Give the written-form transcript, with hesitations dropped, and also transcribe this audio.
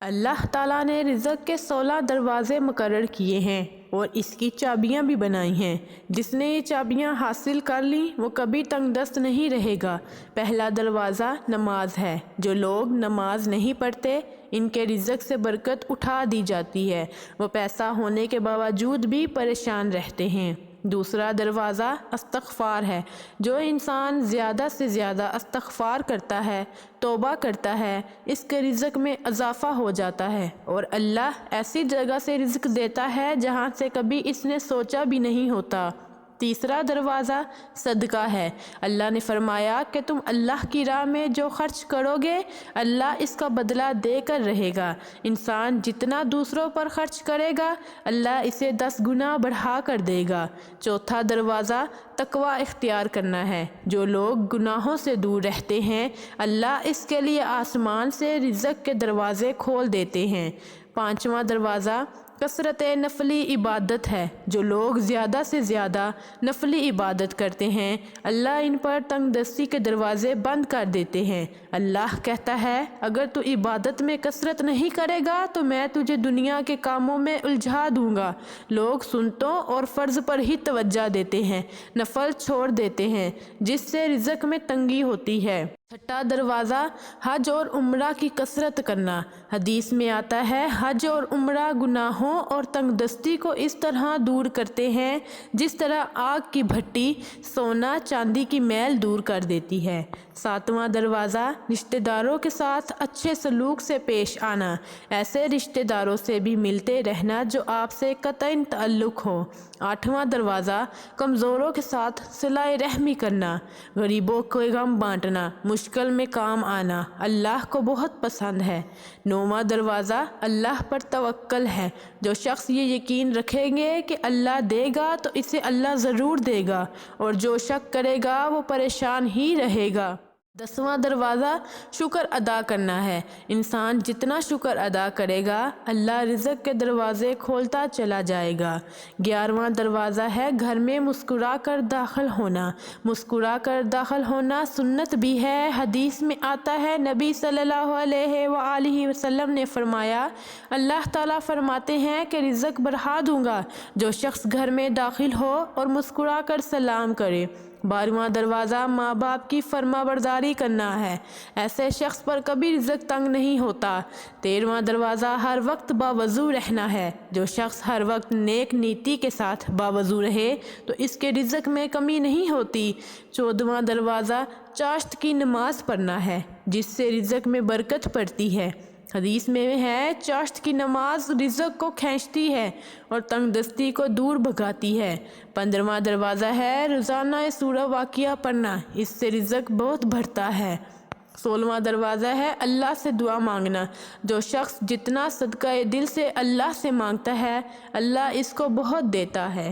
اللہ تعالیٰ نے رزق کے 16 دروازے مقرر کیے ہیں اور اس کی چابیاں بھی بنائی ہیں۔ جس نے یہ چابیاں حاصل کر لیں وہ کبھی تنگ دست نہیں رہے گا۔ پہلا دروازہ نماز ہے۔ جو لوگ نماز نہیں پڑھتے ان کے رزق سے برکت اٹھا دی جاتی ہے، وہ پیسہ ہونے کے باوجود بھی پریشان رہتے ہیں۔ دوسرا دروازہ استغفار ہے۔ جو انسان زیادہ سے زیادہ استغفار کرتا ہے، توبہ کرتا ہے، اس کے رزق میں اضافہ ہو جاتا ہے اور اللہ ایسی جگہ سے رزق دیتا ہے جہاں سے کبھی اس نے سوچا بھی نہیں ہوتا۔ تیسرا دروازہ صدقہ ہے۔ اللہ نے فرمایا کہ تم اللہ کی راہ میں جو خرچ کرو گے اللہ اس کا بدلہ دے کر رہے گا۔ انسان جتنا دوسروں پر خرچ کرے گا اللہ اسے 10 گنا بڑھا کر دے گا۔ چوتھا دروازہ تقوی اختیار کرنا ہے۔ جو لوگ گناہوں سے دور رہتے ہیں اللہ اس کے لیے آسمان سے رزق کے دروازے کھول دیتے ہیں۔ پانچواں دروازہ کثرت نفلی عبادت ہے۔ جو لوگ زیادہ سے زیادہ نفلی عبادت کرتے ہیں اللہ ان پر تنگ دستی کے دروازے بند کر دیتے ہیں۔ اللہ کہتا ہے اگر تو عبادت میں کثرت نہیں کرے گا تو میں تجھے دنیا کے کاموں میں الجھا دوں گا۔ لوگ سنتوں اور فرض پر ہی توجہ دیتے ہیں، نفل چھوڑ دیتے ہیں، جس سے رزق میں تنگی ہوتی ہے۔ چھٹا دروازہ حج اور عمرہ کی کثرت کرنا۔ حدیث میں آتا ہے حج اور عمرہ گناہوں اور تنگ دستی کو اس طرح دور کرتے ہیں جس طرح آگ کی بھٹی سونا چاندی کی میل دور کر دیتی ہے۔ ساتواں دروازہ رشتہ داروں کے ساتھ اچھے سلوک سے پیش آنا۔ ایسے رشتہ داروں سے بھی ملتے رہنا جو آپ سے قطعی تعلق ہو۔ آٹھواں دروازہ کمزوروں کے ساتھ صلہ رحمی کرنا۔ غریبوں کو غم بانٹنا، مشکل میں کام آنا اللہ کو بہت پسند ہے۔ نوواں دروازہ اللہ پر توکل ہے۔ جو شخص یہ یقین رکھیں گے کہ اللہ دے گا تو اسے اللہ ضرور دے گا اور جو شک کرے گا وہ پریشان ہی رہے گا۔ 10واں دروازہ شکر ادا کرنا ہے۔ انسان جتنا شکر ادا کرے گا اللہ رزق کے دروازے کھولتا چلا جائے گا۔ 11واں دروازہ ہے گھر میں مسکرا کر داخل ہونا۔ مسکرا کر داخل ہونا سنت بھی ہے۔ حدیث میں آتا ہے نبی صلی اللہ علیہ وآلہ وسلم نے فرمایا اللہ تعالیٰ فرماتے ہیں کہ رزق بڑھا دوں گا جو شخص گھر میں داخل ہو اور مسکرا کر سلام کرے۔ 12واں دروازہ ماں باپ کی فرما برداری کرنا ہے۔ ایسے شخص پر کبھی رزق تنگ نہیں ہوتا۔ 13واں دروازہ ہر وقت باوضو رہنا ہے۔ جو شخص ہر وقت نیک نیتی کے ساتھ باوضو رہے تو اس کے رزق میں کمی نہیں ہوتی۔ 14واں دروازہ چاشت کی نماز پڑھنا ہے جس سے رزق میں برکت پڑتی ہے۔ حدیث میں ہے چاشت کی نماز رزق کو کھینچتی ہے اور تنگ دستی کو دور بھگاتی ہے۔ 15واں دروازہ ہے روزانہ سورہ واقعہ پڑھنا، اس سے رزق بہت بڑھتا ہے۔ 16واں دروازہ ہے اللہ سے دعا مانگنا۔ جو شخص جتنا صدقہ دل سے اللہ سے مانگتا ہے اللہ اس کو بہت دیتا ہے۔